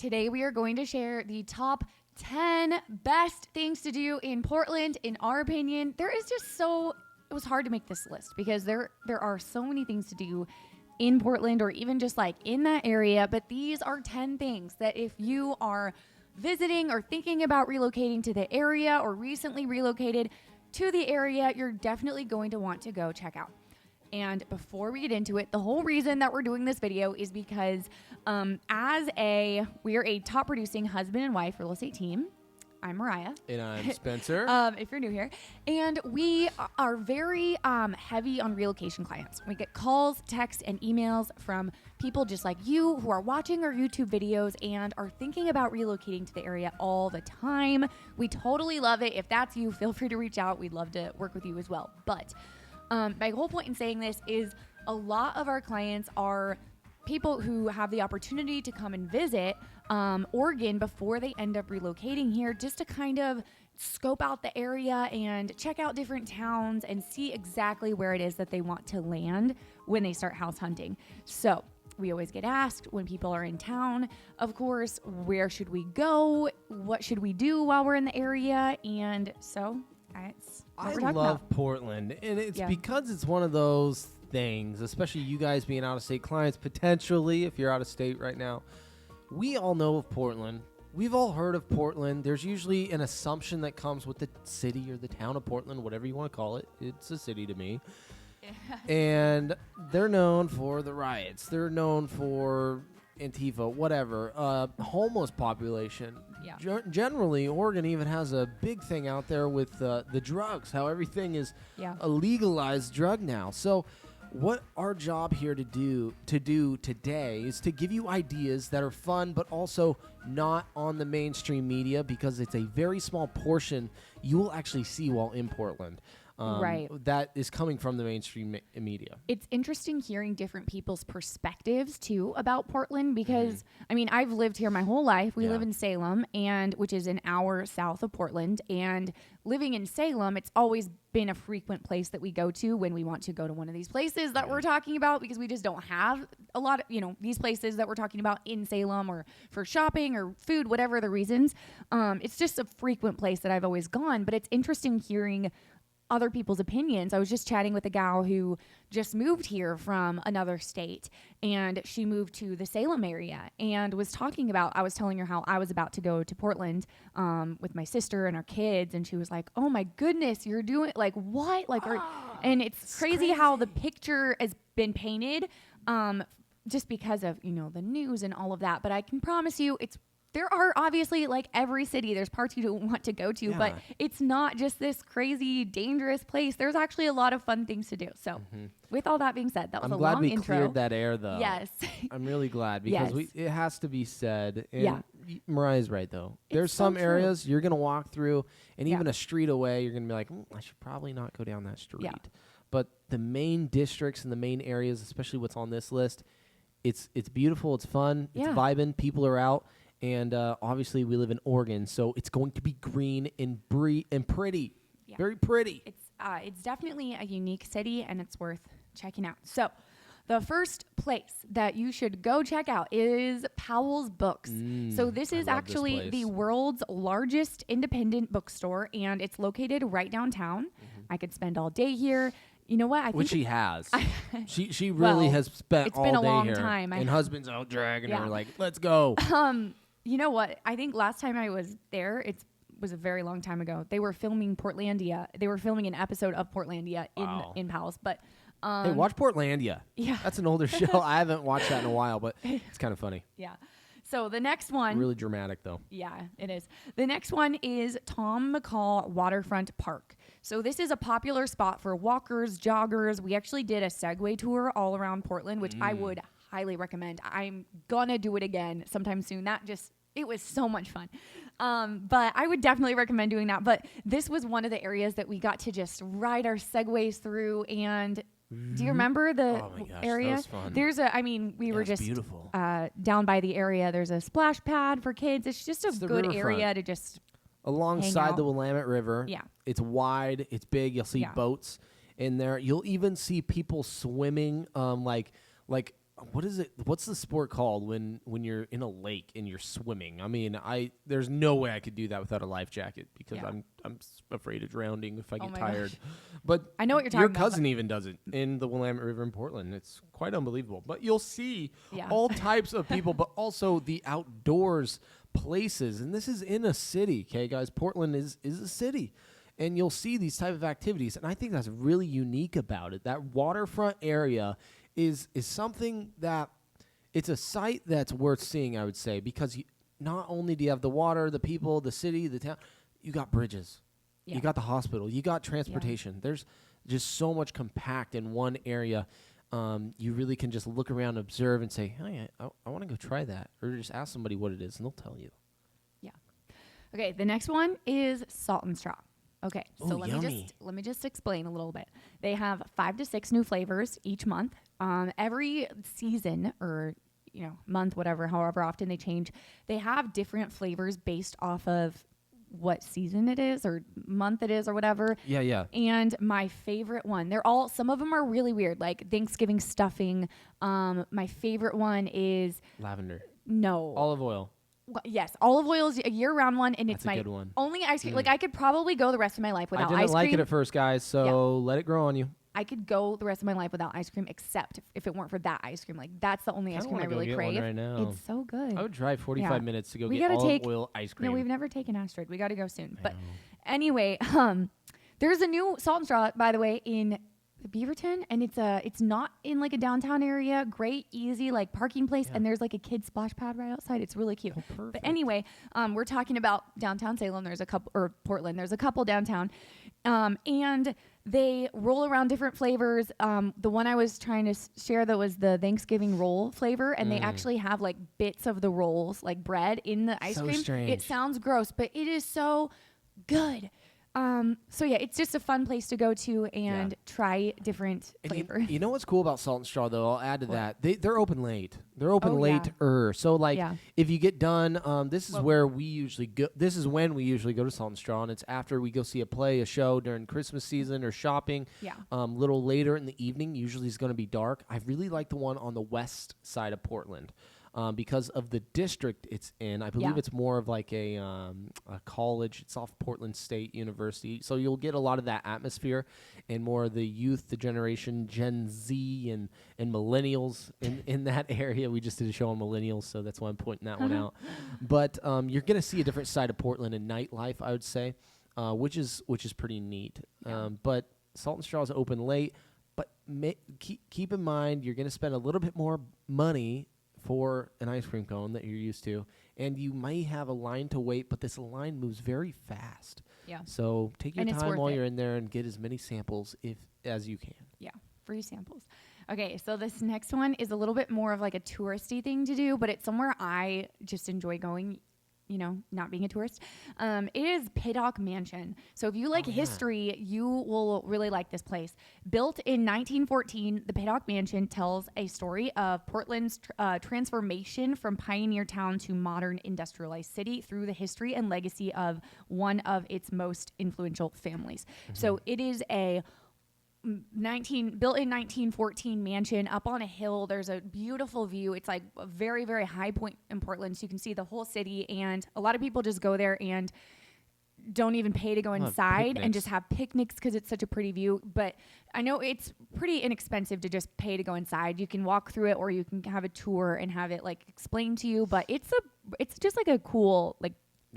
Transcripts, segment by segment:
Today we are going to share the top 10 best things to do in Portland. In our opinion, it was hard to make this list because there are so many things to do in Portland or even just like in that area. But these are 10 things that if you are visiting or thinking about relocating to the area or recently relocated to the area, you're definitely going to want to go check out. And before we get into it, the whole reason that we're doing this video is because we are a top producing husband and wife real estate team. I'm Mariah. And I'm Spencer. If you're new here. And we are very heavy on relocation clients. We get calls, texts, and emails from people just like you who are watching our YouTube videos and are thinking about relocating to the area all the time. We totally love it. If that's you, feel free to reach out. We'd love to work with you as well. But my whole point in saying this is a lot of our clients are people who have the opportunity to come and visit Oregon before they end up relocating here, just to kind of scope out the area and check out different towns and see exactly where it is that they want to land when they start house hunting. So we always get asked when people are in town, of course, where should we go? What should we do while we're in the area? And so that's what we're talking love about. Portland, and it's because it's one of those things, especially you guys being out-of-state clients, potentially, if you're out of state right now. We all know of Portland. We've all heard of Portland. There's usually an assumption that comes with the city or the town of Portland, whatever you want to call it. It's a city to me. And they're known for the riots. They're known for Antifa, whatever, homeless population. Yeah. Generally, Oregon even has a big thing out there with the drugs, how everything is a legalized drug now. So what our job here to do today is to give you ideas that are fun, but also not on the mainstream media, because it's a very small portion you will actually see while in Portland. Right. That is coming from the mainstream media. It's interesting hearing different people's perspectives too about Portland because, I mean, I've lived here my whole life. We live in Salem, which is an hour south of Portland. And living in Salem, it's always been a frequent place that we go to when we want to go to one of these places that we're talking about, because we just don't have a lot of, these places that we're talking about in Salem or for shopping or food, whatever the reasons. It's just a frequent place that I've always gone. But it's interesting hearing other people's opinions. I was just chatting with a gal who just moved here from another state, and she moved to the Salem area and was talking about, I was telling her how I was about to go to Portland with my sister and our kids, and she was like, oh my goodness, you're doing, like, what? Like, and it's crazy how the picture has been painted just because of, the news and all of that. But I can promise you there are obviously, like every city, there's parts you don't want to go to, but it's not just this crazy, dangerous place. There's actually a lot of fun things to do. So with all that being said, that was a long intro. I'm glad we cleared that air, though. Yes. I'm really glad, because it has to be said. And Mariah's right, though. There's so some true. areas you're going to walk through, and even a street away, you're going to be like, I should probably not go down that street. Yeah. But the main districts and the main areas, especially what's on this list, it's beautiful, it's fun, it's vibing, people are out. And obviously, we live in Oregon, so it's going to be green and pretty, very pretty. It's definitely a unique city, and it's worth checking out. So the first place that you should go check out is Powell's Books. So this is actually the world's largest independent bookstore, and it's located right downtown. I could spend all day here. You know what? Which she has. She really has spent all day here. It's been a long time. And husband's out dragging her like, let's go. You know what? I think last time I was there, it was a very long time ago. They were filming Portlandia. They were filming an episode of Portlandia in Powell's. But hey, watch Portlandia. Yeah. That's an older show. I haven't watched that in a while, but it's kind of funny. Yeah. So the next one. Really dramatic, though. Yeah, it is. The next one is Tom McCall Waterfront Park. So this is a popular spot for walkers, joggers. We actually did a Segway tour all around Portland, which I would highly recommend. I'm gonna do it again sometime soon. It was so much fun. But I would definitely recommend doing that. But this was one of the areas that we got to just ride our Segways through. And do you remember the area? That was fun. We were just beautiful. Down by the area. There's a splash pad for kids. It's just a good area to just alongside the Willamette River. Yeah. It's wide. It's big. You'll see boats in there. You'll even see people swimming like what is it? What's the sport called when you're in a lake and you're swimming? I mean, there's no way I could do that without a life jacket because I'm afraid of drowning if I get tired. But I know what you're talking your about. Your cousin even does it in the Willamette River in Portland. It's quite unbelievable. But you'll see all types of people, but also the outdoors places. And this is in a city, okay, guys? Portland is a city. And you'll see these type of activities. And I think that's really unique about it. That waterfront area is something that it's a site that's worth seeing, I would say, because not only do you have the water, the people, the city, the town, you got bridges, you got the hospital, you got transportation. There's just so much compact in one area. You really can just look around, observe, and say, hey, I want to go try that. Or just ask somebody what it is, and they'll tell you. Yeah. Okay, the next one is Salt and Straw. Okay, so let me just explain a little bit. They have 5 to 6 new flavors each month. Every season or month, whatever, however often they change, they have different flavors based off of what season it is or month it is or whatever. Yeah. And my favorite one, some of them are really weird, like Thanksgiving stuffing. My favorite one is lavender. No. Olive oil. Yes, olive oil is a year-round one, and it's my good one. only ice cream. Like, I could probably go the rest of my life without ice cream. I didn't like it at first, guys, so let it grow on you. I could go the rest of my life without ice cream, except if it weren't for that ice cream. Like, that's the only ice cream I really crave. One right now. It's so good. I would drive 45 minutes to go get oil ice cream. No, we've never taken Astrid. We got to go soon. But anyway, there's a new Salt and Straw, by the way, in Beaverton, and it's not in like a downtown area. Great, easy like parking place, and there's like a kid splash pad right outside. It's really cute. Perfect. But anyway, we're talking about downtown Salem. There's a couple, or Portland. There's a couple downtown, and they roll around different flavors. The one I was trying to share that was the Thanksgiving roll flavor, and they actually have like bits of the rolls, like bread, in the ice cream. Strange. It sounds gross, but it is so good. So yeah, it's just a fun place to go to and try different flavors. You know what's cool about Salt and Straw, though? I'll add to that. They're open late. They're open later. So like, if you get done, this is where we usually go. This is when we usually go to Salt and Straw, and it's after we go see a play, a show during Christmas season or shopping. Yeah. Little later in the evening. Usually it's going to be dark. I really like the one on the west side of Portland. Because of the district it's in. I believe it's more of like a college. It's off Portland State University. So you'll get a lot of that atmosphere and more of the youth, the generation Gen Z and millennials in that area. We just did a show on millennials, so that's why I'm pointing that one out. But you're going to see a different side of Portland in nightlife, I would say, which is pretty neat. But Salt and Straw is open late. But keep in mind, you're going to spend a little bit more money for an ice cream cone that you're used to, and you might have a line to wait, but this line moves very fast. Yeah. So take your time while you're in there and get as many samples as you can. Yeah, free samples. Okay, so this next one is a little bit more of like a touristy thing to do, but it's somewhere I just enjoy going, not being a tourist. It is Pittock Mansion. So if you like history, you will really like this place. Built in 1914, the Pittock Mansion tells a story of Portland's transformation from pioneer town to modern industrialized city through the history and legacy of one of its most influential families. Mm-hmm. So it is a built in 1914 mansion up on a hill. There's a beautiful view. It's like a very, very high point in Portland, so you can see the whole city, and a lot of people just go there and don't even pay to go inside and just have picnics because it's such a pretty view. But I know it's pretty inexpensive to just pay to go inside. You can walk through it, or you can have a tour and have it like explained to you, but it's just like a cool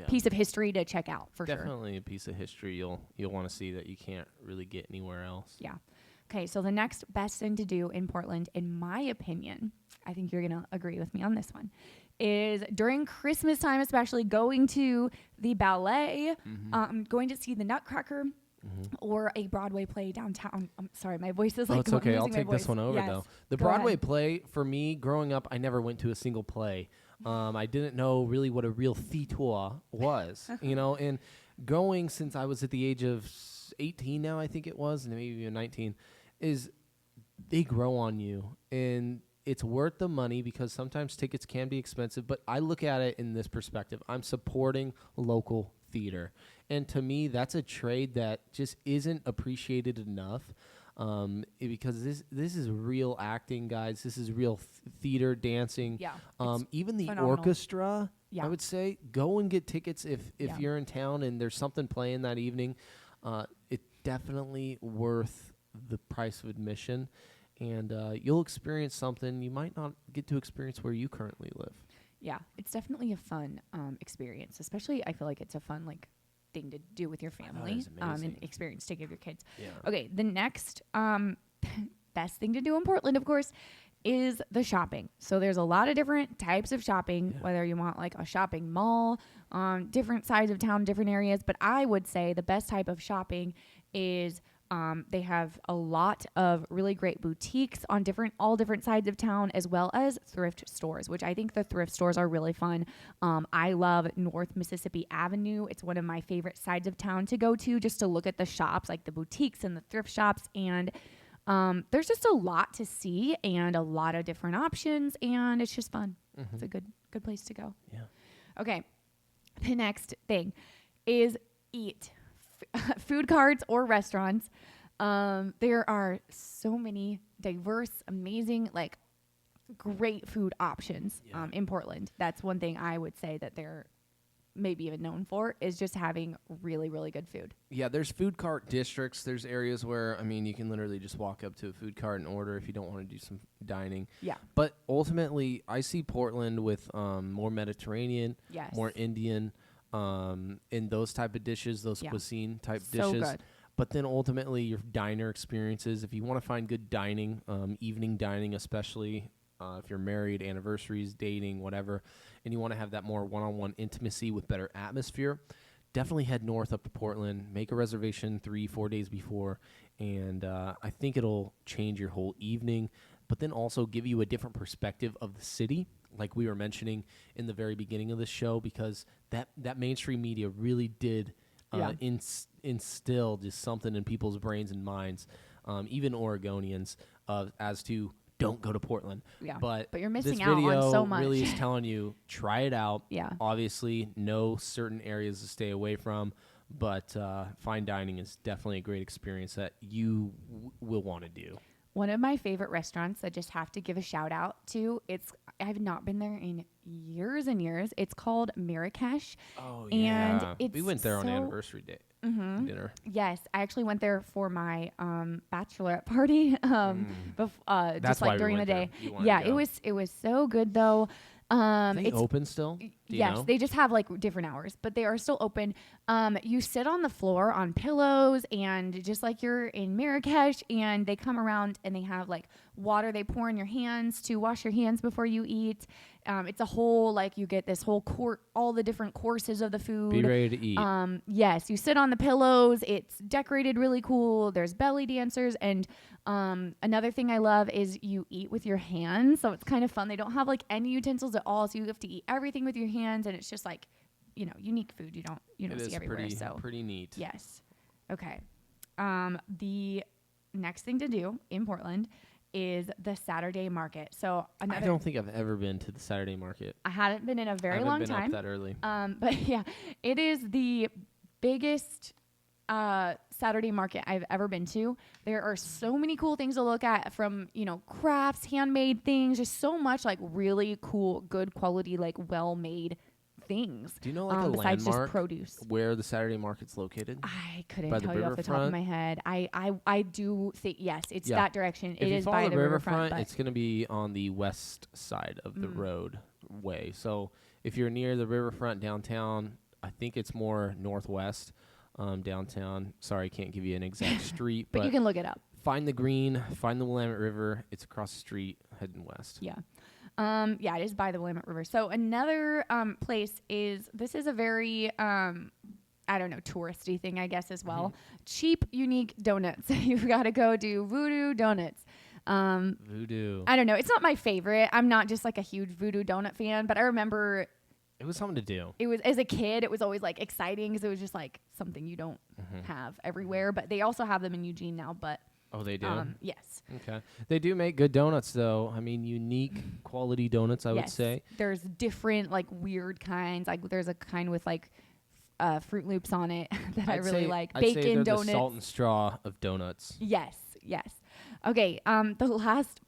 piece of history to check out for sure. Definitely a piece of history you'll want to see that you can't really get anywhere else. Yeah. Okay, so the next best thing to do in Portland, in my opinion, I think you're going to agree with me on this one, is during Christmas time, especially going to the Ballet, going to see the Nutcracker, or a Broadway play downtown. I'm sorry, my voice is it's okay. I'll take this one over, though. The Broadway play, for me, growing up, I never went to a single play. I didn't know really what a real theater was, and going since I was at the age of 18 now, I think it was, and maybe even 19, is they grow on you, and it's worth the money because sometimes tickets can be expensive, but I look at it in this perspective. I'm supporting local theater, and to me, that's a trade that just isn't appreciated enough. because this is real acting, guys. This is real theater, dancing. Yeah. Even the phenomenal. orchestra, Yeah. I would say, go and get tickets if Yeah. you're in town and there's something playing that evening. It's definitely worth the price of admission, and you'll experience something you might not get to experience where you currently live. Yeah, it's definitely a fun experience. Especially, I feel like it's a fun thing to do with your family is amazing. and experience to give your kids. Yeah. Okay, the next best thing to do in Portland, of course, is the shopping. So there's a lot of different types of shopping, whether you want like a shopping mall, different sides of town, different areas. But I would say the best type of shopping is they have a lot of really great boutiques on all different sides of town, as well as thrift stores, which I think the thrift stores are really fun. I love North Mississippi Avenue. It's one of my favorite sides of town to go to just to look at the shops, like the boutiques and the thrift shops. And there's just a lot to see and a lot of different options, and it's just fun. Mm-hmm. It's a good place to go. Yeah. Okay. The next thing is eat. Food carts or restaurants. There are so many diverse, amazing, great food options in Portland. That's one thing I would say that they're maybe even known for, is just having really, really good food. Yeah, there's food cart districts. There's areas where, you can literally just walk up to a food cart and order if you don't want to do some dining. Yeah. But ultimately, I see Portland with more Mediterranean, Yes. more Indian, in those type of dishes, those cuisine type So dishes. good. But then ultimately, your diner experiences, if you want to find good dining, evening dining especially, if you're married, anniversaries, dating, whatever, and you want to have that more one-on-one intimacy with better atmosphere, definitely head north up to Portland, make a reservation 3-4 days before, and I think it'll change your whole evening, but then also give you a different perspective of the city, like we were mentioning in the very beginning of the show, because that mainstream media really did instill just something in people's brains and minds, even Oregonians, as to don't go to Portland. Yeah. But you're missing this out video on so much. really is telling you, try it out. Yeah. Obviously, know certain areas to stay away from, but fine dining is definitely a great experience that you will want to do. One of my favorite restaurants I just have to give a shout out to, I've not been there in years and years. It's called Marrakesh. Oh, and yeah. it's We went there on so- anniversary day dinner. Yes, I actually went there for my bachelorette party. That's just why like we during the went day. there. You wanted Yeah, to go. it was so good though. They It's open still? Do you yes, know? they just have different hours, but they are still open. You sit on the floor on pillows, and just like you're in Marrakesh, and they come around and they have water they pour in your hands to wash your hands before you eat. It's a whole you get this whole all the different courses of the food. Be ready to eat. Yes, you sit on the pillows. It's decorated really cool. There's belly dancers, and another thing I love is you eat with your hands. So it's kind of fun. They don't have any utensils at all, so you have to eat everything with your hands, and it's just unique food you don't It see is everywhere. pretty neat. Yes. Okay. The next thing to do in Portland is the Saturday market. So I don't think I've ever been to the Saturday market. I hadn't been in a very long time. I haven't been up that early. But yeah, it is the biggest Saturday market I've ever been to. There are so many cool things to look at, from crafts, handmade things, just so much really cool, good quality, well-made things. Do you know a besides landmark just produce? where the Saturday market's located? I couldn't By the tell you off the top of riverfront? my head. I do think yes, it's Yeah. that direction. If It you is follow by the the riverfront, but it's going to be on the west side of the roadway. So if you're near the riverfront downtown, I think it's more northwest downtown. Sorry, I can't give you an exact street, but you can look it up. Find the green, find the Willamette River. It's across the street, heading west. Yeah. Yeah, it is by the Willamette River. So another place this is a very, touristy thing, I guess, as well. Cheap, unique donuts. You've got to go do Voodoo Donuts. Voodoo. I don't know. It's not my favorite. I'm not just a huge Voodoo Donut fan, but I remember It was something to do. it was, as a kid, it was always exciting because it was just something you don't have everywhere. But they also have them in Eugene now. But Oh, they do? yes. Okay. They do make good donuts, though. Unique quality donuts, I would say. There's different weird kinds. There's a kind with Fruit Loops on it that I really like. I'd say Bacon they're donuts. the salt and straw of donuts. Yes. Yes. Okay. The last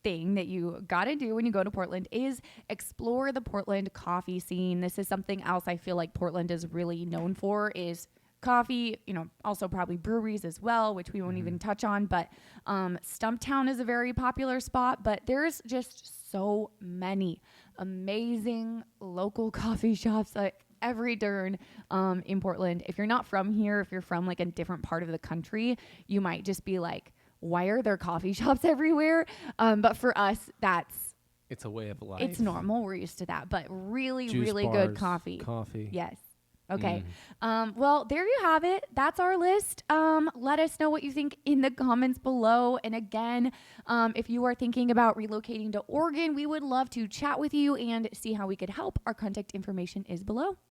thing that you got to do when you go to Portland is explore the Portland coffee scene. This is something else I feel like Portland is really known for is coffee, also probably breweries as well, which we won't even touch on, but Stumptown is a very popular spot, but there's just so many amazing local coffee shops every turn in Portland. If you're not from here, if you're from like a different part of the country, you might just be like, why are there coffee shops everywhere? But for us, it's a way of life. It's normal. We're used to that, but really, Juice really bars, good coffee. Yes. Okay. Well, there you have it. That's our list. Let us know what you think in the comments below. And again, if you are thinking about relocating to Oregon, we would love to chat with you and see how we could help. Our contact information is below.